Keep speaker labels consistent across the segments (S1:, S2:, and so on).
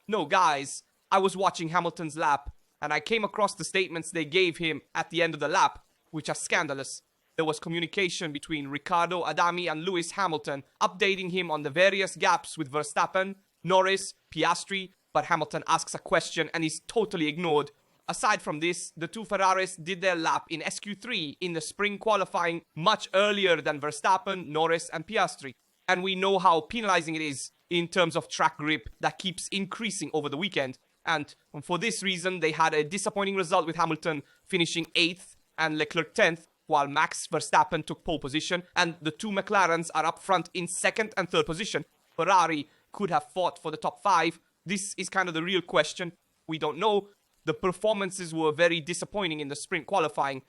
S1: no, guys, I was watching Hamilton's lap, and I came across the statements they gave him at the end of the lap, which are scandalous. There was communication between Riccardo Adami and Lewis Hamilton, updating him on the various gaps with Verstappen, Norris, Piastri, but Hamilton asks a question and is totally ignored. Aside from this, the two Ferraris did their lap in SQ3 in the spring qualifying much earlier than Verstappen, Norris and Piastri. And we know how penalizing it is in terms of track grip that keeps increasing over the weekend. And for this reason, they had a disappointing result with Hamilton finishing 8th and Leclerc 10th, while Max Verstappen took pole position, and the two McLarens are up front in 2nd and 3rd position. Ferrari could have fought for the top 5. This is kind of the real question. We don't know. The performances were very disappointing in the sprint qualifying,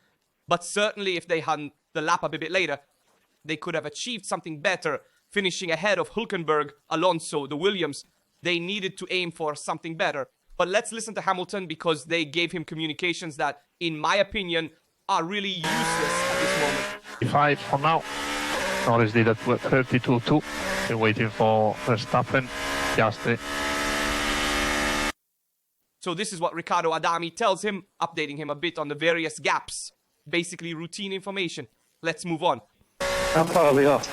S1: but certainly if they had the lap up a bit later, they could have achieved something better, finishing ahead of Hülkenberg, Alonso, the Williams. They needed to aim for something better. But let's listen to Hamilton, because they gave him communications that, in my opinion, are really useless at this moment.
S2: 5 for now. Norris did at 32.2. Still waiting for Verstappen. Piastri.
S1: So this is what Riccardo Adami tells him, updating him a bit on the various gaps. Basically routine information. Let's move on.
S3: How far are we off?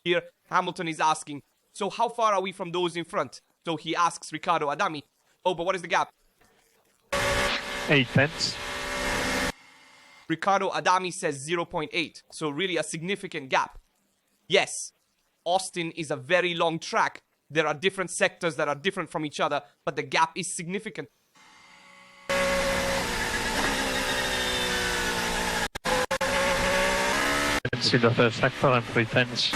S1: Here, Hamilton is asking, so how far are we from those in front? So he asks Riccardo Adami, oh, but what is the gap?
S2: 8 tenths.
S1: Riccardo Adami says 0.8, so really a significant gap. Yes, Austin is a very long track. There are different sectors that are different from each other, but the gap is significant.
S2: Tenths in the first sector and 3 tenths.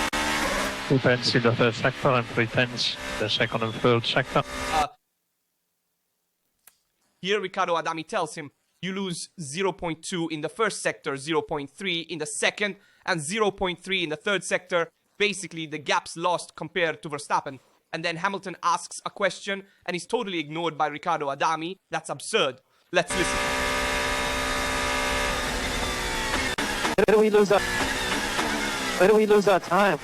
S2: 2 tenths in the first sector and 3 tenths the second and third sector.
S1: Here Riccardo Adami tells him, you lose 0.2 in the first sector, 0.3 in the second, and 0.3 in the third sector. Basically, the gap's lost compared to Verstappen. And then Hamilton asks a question, and is totally ignored by Riccardo Adami. That's absurd. Let's listen.
S3: Where do we lose our time?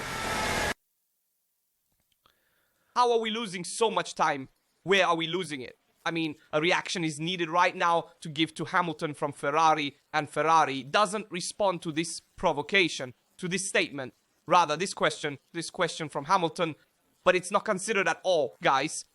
S1: How are we losing so much time? Where are we losing it? I mean, a reaction is needed right now to give to Hamilton from Ferrari, and Ferrari doesn't respond to this provocation, to this statement. Rather, this question from Hamilton, but it's not considered at all, guys.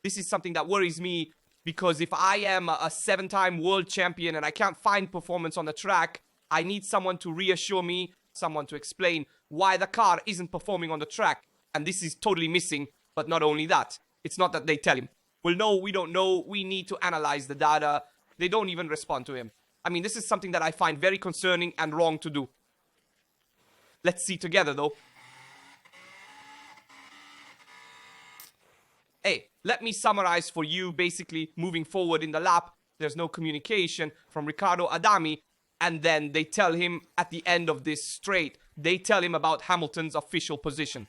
S1: This is something that worries me, because if I am a 7-time world champion and I can't find performance on the track, I need someone to reassure me, someone to explain why the car isn't performing on the track. And this is totally missing. But not only that, it's not that they tell him, well, no, we don't know, we need to analyze the data. They don't even respond to him. I mean, this is something that I find very concerning and wrong to do. Let's see together, though. Hey, let me summarize for you. Basically, moving forward in the lap, there's no communication from Riccardo Adami, and then they tell him at the end of this straight, they tell him about Hamilton's official position.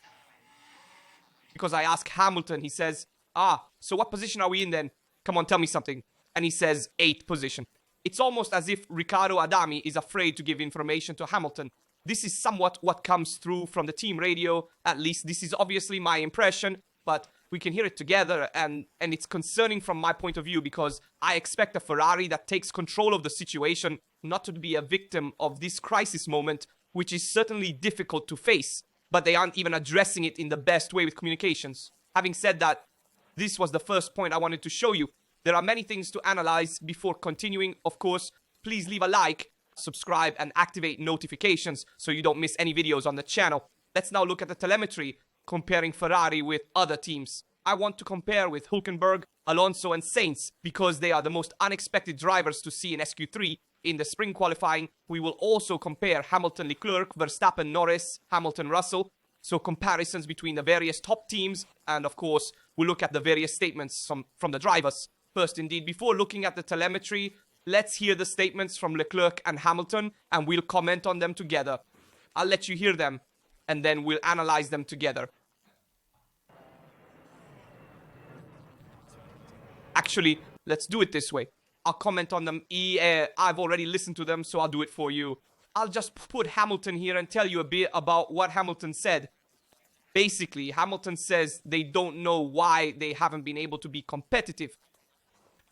S1: Because I ask Hamilton, he says, so what position are we in then? Come on, tell me something. And he says 8th position. It's almost as if Riccardo Adami is afraid to give information to Hamilton. This is somewhat what comes through from the team radio. At least this is obviously my impression, but we can hear it together, and it's concerning from my point of view, because I expect a Ferrari that takes control of the situation not to be a victim of this crisis moment, which is certainly difficult to face. But they aren't even addressing it in the best way with communications. Having said that, this was the first point I wanted to show you. There are many things to analyze before continuing. Of course, please leave a like, subscribe, and activate notifications so you don't miss any videos on the channel. Let's now look at the telemetry, comparing Ferrari with other teams. I want to compare with Hülkenberg, Alonso, and Sainz, because they are the most unexpected drivers to see in SQ3. In the spring qualifying, we will also compare Hamilton, Leclerc, Verstappen, Norris, Hamilton, Russell. So comparisons between the various top teams. And of course, we'll look at the various statements from the drivers. First, indeed, before looking at the telemetry, let's hear the statements from Leclerc and Hamilton, and we'll comment on them together. I'll let you hear them, and then we'll analyze them together. Actually, let's do it this way. I'll comment on them. I've already listened to them, so I'll do it for you. I'll just put Hamilton here and tell you a bit about what Hamilton said. Basically, Hamilton says they don't know why they haven't been able to be competitive.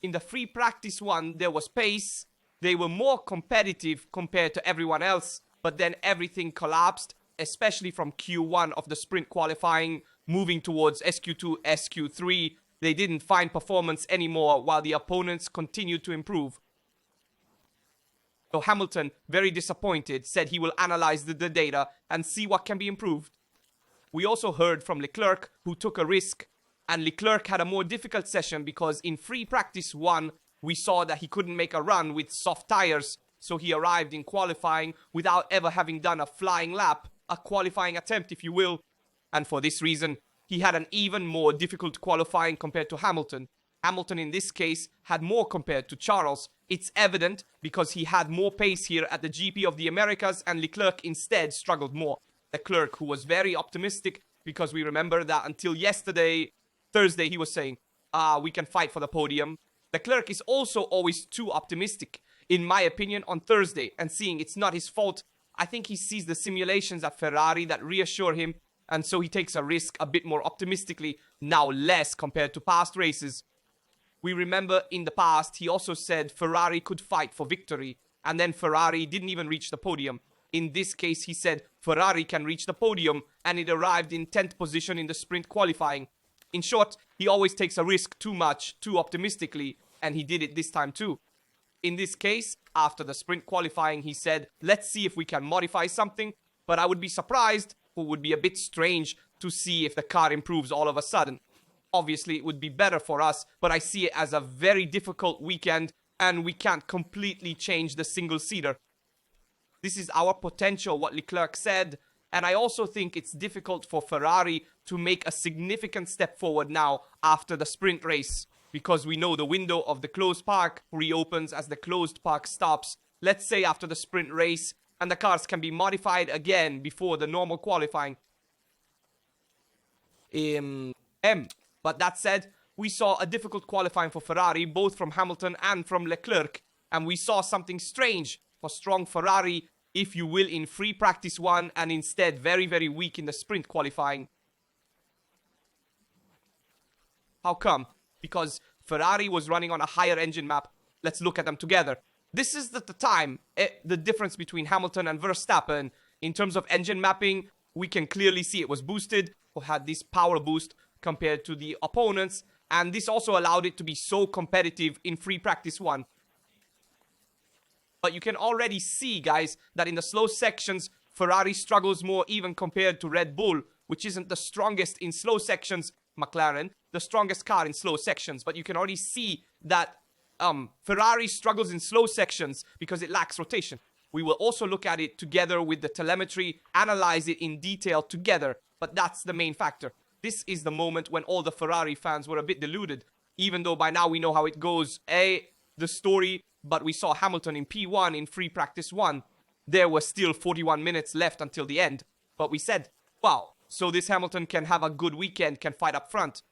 S1: In the free practice one, there was pace. They were more competitive compared to everyone else, but then everything collapsed, especially from Q1 of the sprint qualifying, moving towards SQ2, SQ3. They didn't find performance anymore while the opponents continued to improve. So Hamilton, very disappointed, said he will analyze the data and see what can be improved. We also heard from Leclerc, who took a risk, and Leclerc had a more difficult session because in free practice 1, we saw that he couldn't make a run with soft tires, so he arrived in qualifying without ever having done a flying lap, a qualifying attempt if you will, and for this reason, he had an even more difficult qualifying compared to Hamilton. Hamilton in this case had more compared to Charles. It's evident because he had more pace here at the GP of the Americas and Leclerc instead struggled more. Leclerc, who was very optimistic because we remember that until yesterday, Thursday, he was saying, we can fight for the podium. Leclerc is also always too optimistic, in my opinion, on Thursday, and seeing it's not his fault. I think he sees the simulations at Ferrari that reassure him, and so he takes a risk a bit more optimistically, now less compared to past races. We remember in the past, he also said Ferrari could fight for victory, and then Ferrari didn't even reach the podium. In this case, he said Ferrari can reach the podium, and it arrived in 10th position in the sprint qualifying. In short, he always takes a risk too much, too optimistically, and he did it this time too. In this case, after the sprint qualifying, he said, let's see if we can modify something, but I would be surprised, or would be a bit strange, to see if the car improves all of a sudden. Obviously, it would be better for us, but I see it as a very difficult weekend, and we can't completely change the single-seater. This is our potential, what Leclerc said, and I also think it's difficult for Ferrari to make a significant step forward now after the sprint race, because we know the window of the closed park reopens as the closed park stops, let's say after the sprint race, and the cars can be modified again before the normal qualifying. But that said, we saw a difficult qualifying for Ferrari, both from Hamilton and from Leclerc, and we saw something strange for strong Ferrari, if you will, in free practice 1, and instead very, very weak in the sprint qualifying. How come? Because Ferrari was running on a higher engine map. Let's look at them together. This is the time, the difference between Hamilton and Verstappen. In terms of engine mapping, we can clearly see it was boosted, or had this power boost compared to the opponents, and this also allowed it to be so competitive in free practice 1. But you can already see, guys, that in the slow sections, Ferrari struggles more even compared to Red Bull, which isn't the strongest in slow sections. McLaren, the strongest car in slow sections. But you can already see that Ferrari struggles in slow sections because it lacks rotation. We will also look at it together with the telemetry, analyze it in detail together. But that's the main factor. This is the moment when all the Ferrari fans were a bit deluded. Even though by now we know how it goes. The story, but we saw Hamilton in P1 in free practice 1. There were still 41 minutes left until the end. But we said, wow, so this Hamilton can have a good weekend, can fight up front.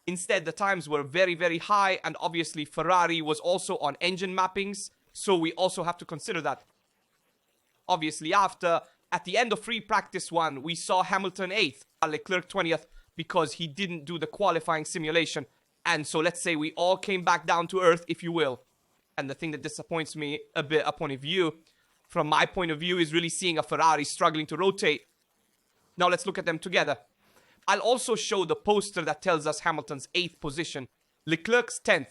S1: Instead, the times were very, very high, and obviously Ferrari was also on engine mappings, so we also have to consider that. Obviously, at the end of free practice 1, we saw Hamilton 8th, Leclerc 20th, because he didn't do the qualifying simulation. And so let's say we all came back down to earth, if you will. And the thing that disappoints me a bit, a point of view, from my point of view, is really seeing a Ferrari struggling to rotate. Now let's look at them together. I'll also show the poster that tells us Hamilton's 8th position. Leclerc's 10th.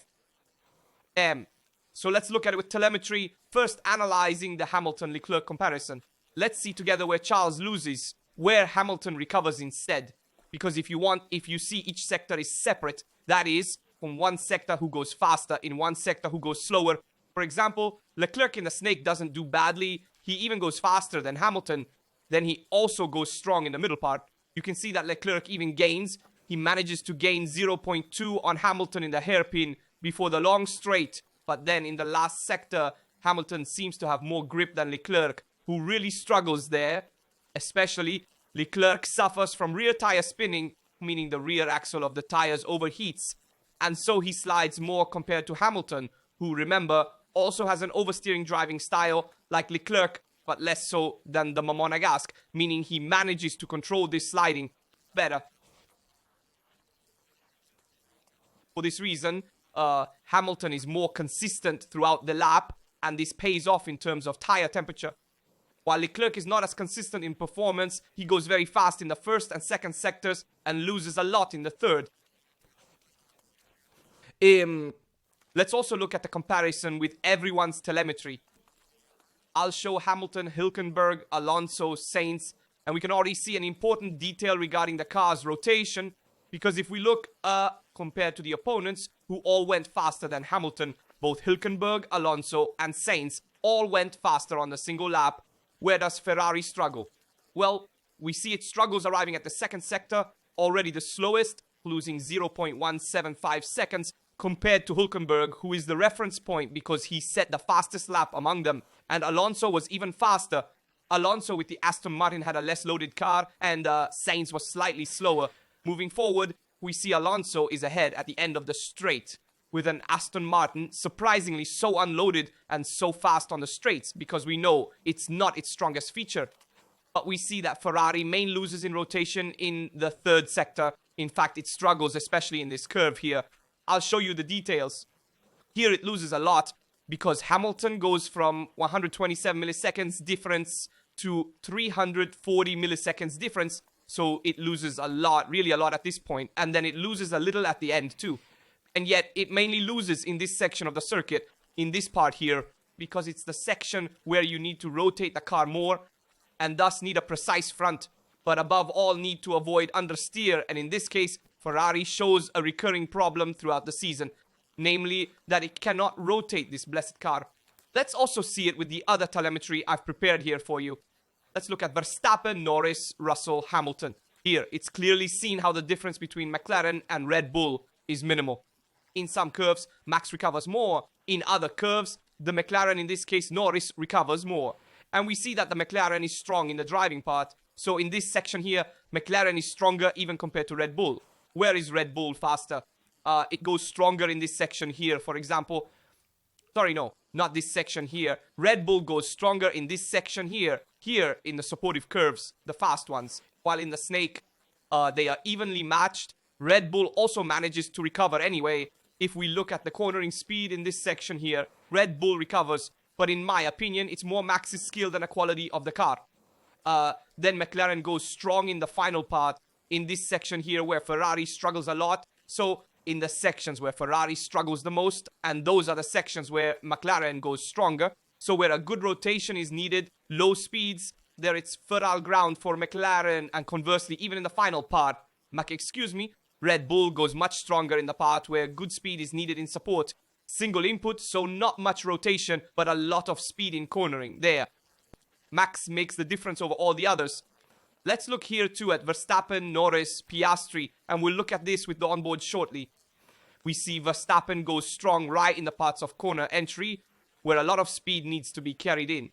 S1: So let's look at it with telemetry. First, analyzing the Hamilton-Leclerc comparison. Let's see together where Charles loses, where Hamilton recovers instead. Because if you see each sector is separate, that is, from one sector who goes faster, in one sector who goes slower. For example, Leclerc in the snake doesn't do badly. He even goes faster than Hamilton. Then he also goes strong in the middle part. You can see that Leclerc even gains. He manages to gain 0.2 on Hamilton in the hairpin before the long straight. But then in the last sector, Hamilton seems to have more grip than Leclerc, who really struggles there. Especially, Leclerc suffers from rear tire spinning, meaning the rear axle of the tires overheats. And so he slides more compared to Hamilton, who, remember, also has an oversteering driving style like Leclerc, but less so than the Monegasque, meaning he manages to control this sliding better. For this reason, Hamilton is more consistent throughout the lap, and this pays off in terms of tire temperature. While Leclerc is not as consistent in performance, he goes very fast in the first and second sectors and loses a lot in the third. Let's also look at the comparison with everyone's telemetry. I'll show Hamilton, Hülkenberg, Alonso, Sainz, and we can already see an important detail regarding the car's rotation, because if we look compared to the opponents, who all went faster than Hamilton, both Hülkenberg, Alonso, and Sainz all went faster on the single lap. Where does Ferrari struggle? Well, we see it struggles arriving at the second sector, already the slowest, losing 0.175 seconds, compared to Hülkenberg, who is the reference point because he set the fastest lap among them. And Alonso was even faster. Alonso with the Aston Martin had a less loaded car, and Sainz was slightly slower. Moving forward, we see Alonso is ahead at the end of the straight, with an Aston Martin surprisingly so unloaded and so fast on the straights, because we know it's not its strongest feature. But we see that Ferrari main loses in rotation in the third sector. In fact, it struggles, especially in this curve here. I'll show you the details. Here it loses a lot, because Hamilton goes from 127 milliseconds difference to 340 milliseconds difference. So it loses a lot, really a lot at this point. And then it loses a little at the end too. And yet it mainly loses in this section of the circuit, in this part here, because it's the section where you need to rotate the car more and thus need a precise front, but above all need to avoid understeer. And in this case, Ferrari shows a recurring problem throughout the season, namely that it cannot rotate this blessed car. Let's also see it with the other telemetry I've prepared here for you. Let's look at Verstappen, Norris, Russell, Hamilton. Here, it's clearly seen how the difference between McLaren and Red Bull is minimal. In some curves, Max recovers more. In other curves, the McLaren, in this case Norris, recovers more. And we see that the McLaren is strong in the driving part. So in this section here, McLaren is stronger even compared to Red Bull. Where is Red Bull faster? It goes stronger in this section here, for example. Sorry, no, not this section here. Red Bull goes stronger in this section here. Here in the supportive curves, the fast ones. While in the snake, they are evenly matched. Red Bull also manages to recover anyway. If we look at the cornering speed in this section here, Red Bull recovers. But in my opinion, it's more Max's skill than the quality of the car. Then McLaren goes strong in the final part. In this section here where Ferrari struggles a lot. So in the sections where Ferrari struggles the most, and those are the sections where McLaren goes stronger. So where a good rotation is needed, low speeds, there it's fertile ground for McLaren, and conversely, even in the final part, Red Bull goes much stronger in the part where good speed is needed in support. Single input, so not much rotation, but a lot of speed in cornering. There. Max makes the difference over all the others. Let's look here too at Verstappen, Norris, Piastri, and we'll look at this with the onboard shortly. We see Verstappen goes strong right in the parts of corner entry, where a lot of speed needs to be carried in.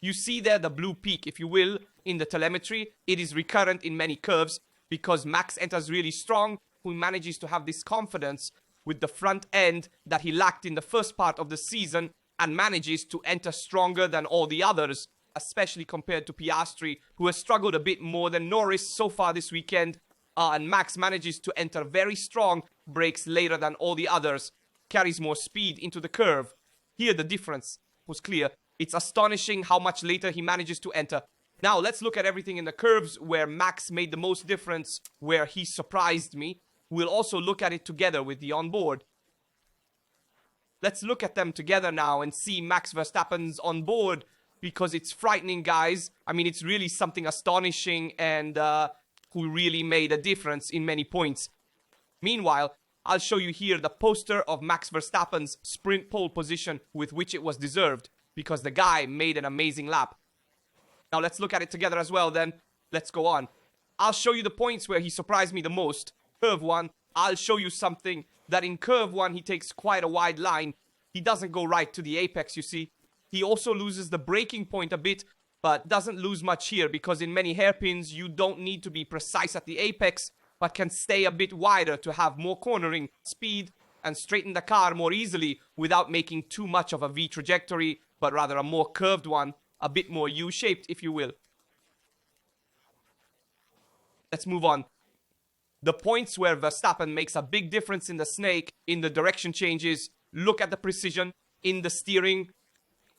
S1: You see there the blue peak, if you will, in the telemetry. It is recurrent in many curves because Max enters really strong, who manages to have this confidence with the front end that he lacked in the first part of the season, and manages to enter stronger than all the others, especially compared to Piastri, who has struggled a bit more than Norris so far this weekend. And Max manages to enter very strong, brakes later than all the others, carries more speed into the curve. Here the difference was clear. It's astonishing how much later he manages to enter. Now let's look at everything in the curves where Max made the most difference, where he surprised me. We'll also look at it together with the onboard. Let's look at them together now and see Max Verstappen's onboard, because it's frightening, guys. I mean, it's really something astonishing, and who really made a difference in many points. Meanwhile, I'll show you here the poster of Max Verstappen's sprint pole position, with which it was deserved, because the guy made an amazing lap. Now let's look at it together as well then. Let's go on. I'll show you the points where he surprised me the most. Curve 1, I'll show you something that in curve 1 he takes quite a wide line. He doesn't go right to the apex, you see. He also loses the braking point a bit, but doesn't lose much here, because in many hairpins you don't need to be precise at the apex, but can stay a bit wider to have more cornering speed and straighten the car more easily without making too much of a V trajectory, but rather a more curved one, a bit more U-shaped, if you will. Let's move on. The points where Verstappen makes a big difference in the snake, in the direction changes, look at the precision, in the steering.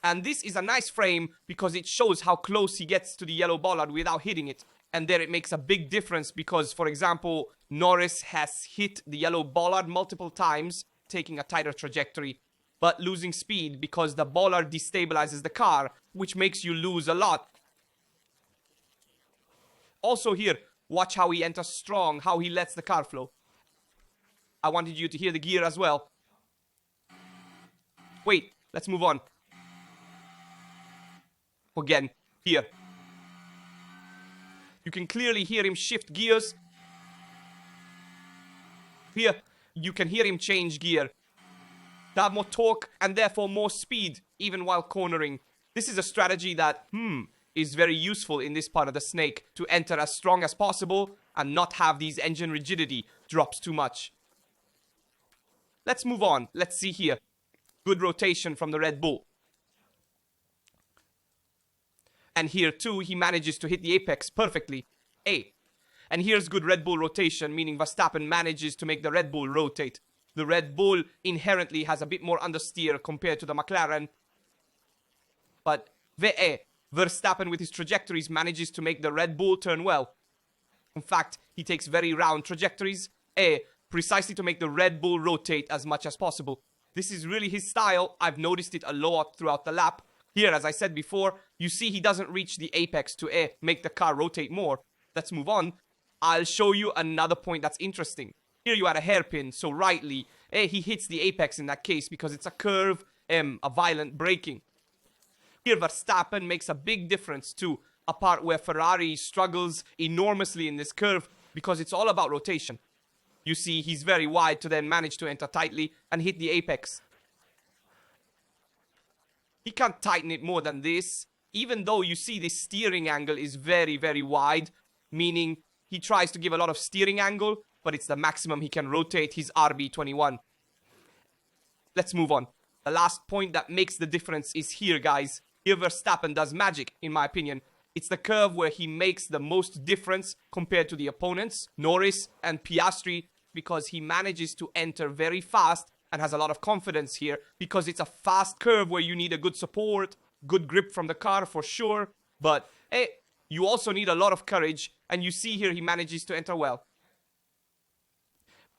S1: And this is a nice frame because it shows how close he gets to the yellow bollard without hitting it. And there it makes a big difference because, for example, Norris has hit the yellow bollard multiple times, taking a tighter trajectory, but losing speed because the bollard destabilizes the car, which makes you lose a lot. Also here, watch how he enters strong, how he lets the car flow. I wanted you to hear the gear as well. Wait, let's move on. Again, here. You can clearly hear him shift gears. Here, you can hear him change gear to have more torque and therefore more speed, even while cornering. This is a strategy that, is very useful in this part of the snake, to enter as strong as possible and not have these engine rigidity drops too much. Let's move on. Let's see here. Good rotation from the Red Bull. And here too, he manages to hit the apex perfectly. And here's good Red Bull rotation, meaning Verstappen manages to make the Red Bull rotate. The Red Bull inherently has a bit more understeer compared to the McLaren. But Verstappen with his trajectories manages to make the Red Bull turn well. In fact, he takes very round trajectories, precisely to make the Red Bull rotate as much as possible. This is really his style. I've noticed it a lot throughout the lap. Here, as I said before, you see he doesn't reach the apex to make the car rotate more. Let's move on. I'll show you another point that's interesting. Here you had a hairpin, so rightly, he hits the apex in that case because it's a curve, a violent braking. Here Verstappen makes a big difference too, a part where Ferrari struggles enormously in this curve because it's all about rotation. You see he's very wide to then manage to enter tightly and hit the apex. He can't tighten it more than this, even though you see this steering angle is very, very wide, meaning he tries to give a lot of steering angle, but it's the maximum he can rotate his RB21. Let's move on. The last point that makes the difference is here, guys. Here Verstappen does magic, in my opinion. It's the curve where he makes the most difference compared to the opponents, Norris and Piastri, because he manages to enter very fast and has a lot of confidence here because it's a fast curve where you need a good support, good grip from the car for sure, but you also need a lot of courage, and you see here he manages to enter well.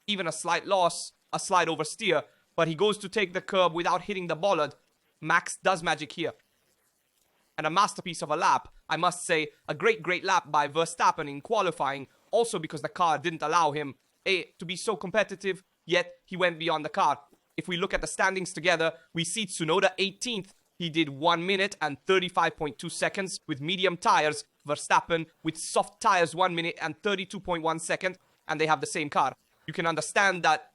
S1: Even a slight loss, a slight oversteer, but he goes to take the curb without hitting the bollard. Max does magic here. And a masterpiece of a lap, I must say, a great lap by Verstappen in qualifying, also because the car didn't allow him to be so competitive, yet he went beyond the car. If we look at the standings together, we see Tsunoda 18th. He did 1 minute and 35.2 seconds with medium tires. Verstappen with soft tires 1 minute and 32.1 seconds, and they have the same car. You can understand that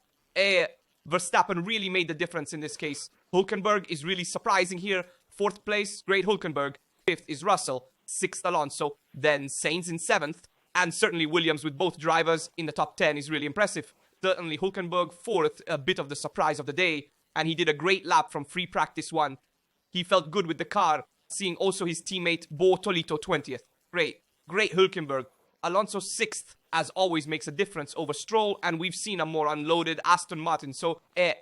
S1: Verstappen really made the difference in this case. Hülkenberg is really surprising here. 4th place, great Hülkenberg. 5th is Russell. 6th Alonso. Then Sainz in 7th. And certainly Williams with both drivers in the top 10 is really impressive. Certainly Hülkenberg 4th, a bit of the surprise of the day. And he did a great lap from free practice 1. He felt good with the car. Seeing also his teammate Bo Tolito 20th. Great Hülkenberg. Alonso 6th, as always, makes a difference over Stroll. And we've seen a more unloaded Aston Martin. So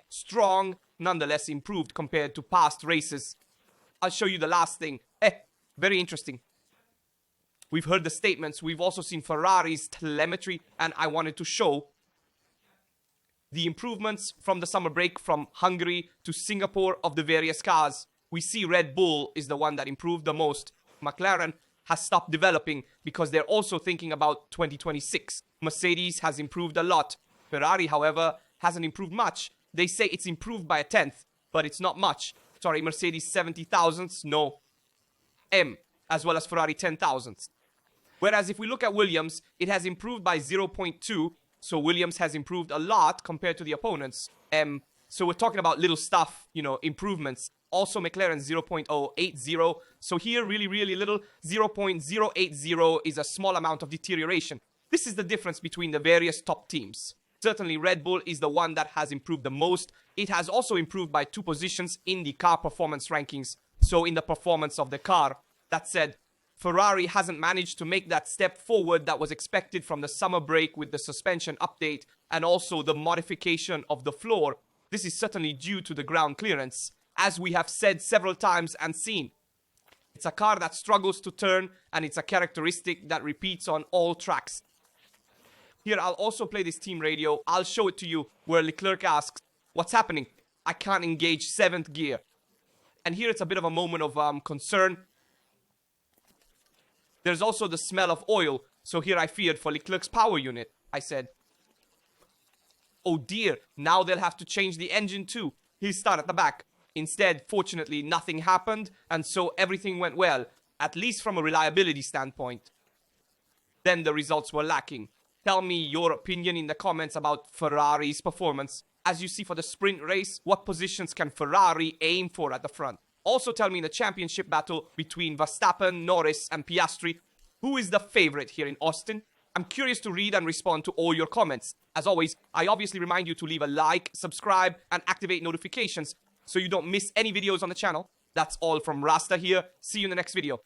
S1: strong, nonetheless improved compared to past races. I'll show you the last thing. Very interesting. We've heard the statements. We've also seen Ferrari's telemetry. And I wanted to show the improvements from the summer break from Hungary to Singapore of the various cars. We see Red Bull is the one that improved the most. McLaren has stopped developing because they're also thinking about 2026. Mercedes has improved a lot. Ferrari, however, hasn't improved much. They say it's improved by a 10th, but it's not much. Sorry, Mercedes 70 thousandths, no. As well as Ferrari 10 thousandths. Whereas if we look at Williams, it has improved by 0.2. So Williams has improved a lot compared to the opponents. So we're talking about little stuff, improvements. Also McLaren 0.080. So here really little. 0.080 is a small amount of deterioration. This is the difference between the various top teams. Certainly Red Bull is the one that has improved the most. It has also improved by 2 positions in the car performance rankings. so in the performance of the car. That said, Ferrari hasn't managed to make that step forward that was expected from the summer break with the suspension update and also the modification of the floor. This is certainly due to the ground clearance, as we have said several times and seen. It's a car that struggles to turn, and it's a characteristic that repeats on all tracks. Here, I'll also play this team radio. I'll show it to you, where Leclerc asks, "What's happening? I can't engage 7th gear." And here it's a bit of a moment of concern. There's also the smell of oil, so here I feared for Leclerc's power unit. I said, "Oh dear, now they'll have to change the engine too." He'll start at the back. Instead, fortunately, nothing happened, and so everything went well, at least from a reliability standpoint. Then the results were lacking. Tell me your opinion in the comments about Ferrari's performance. As you see for the sprint race, what positions can Ferrari aim for at the front? Also tell me in the championship battle between Verstappen, Norris and Piastri, who is the favorite here in Austin? I'm curious to read and respond to all your comments. As always, I obviously remind you to leave a like, subscribe and activate notifications so you don't miss any videos on the channel. That's all from Rasta here. See you in the next video.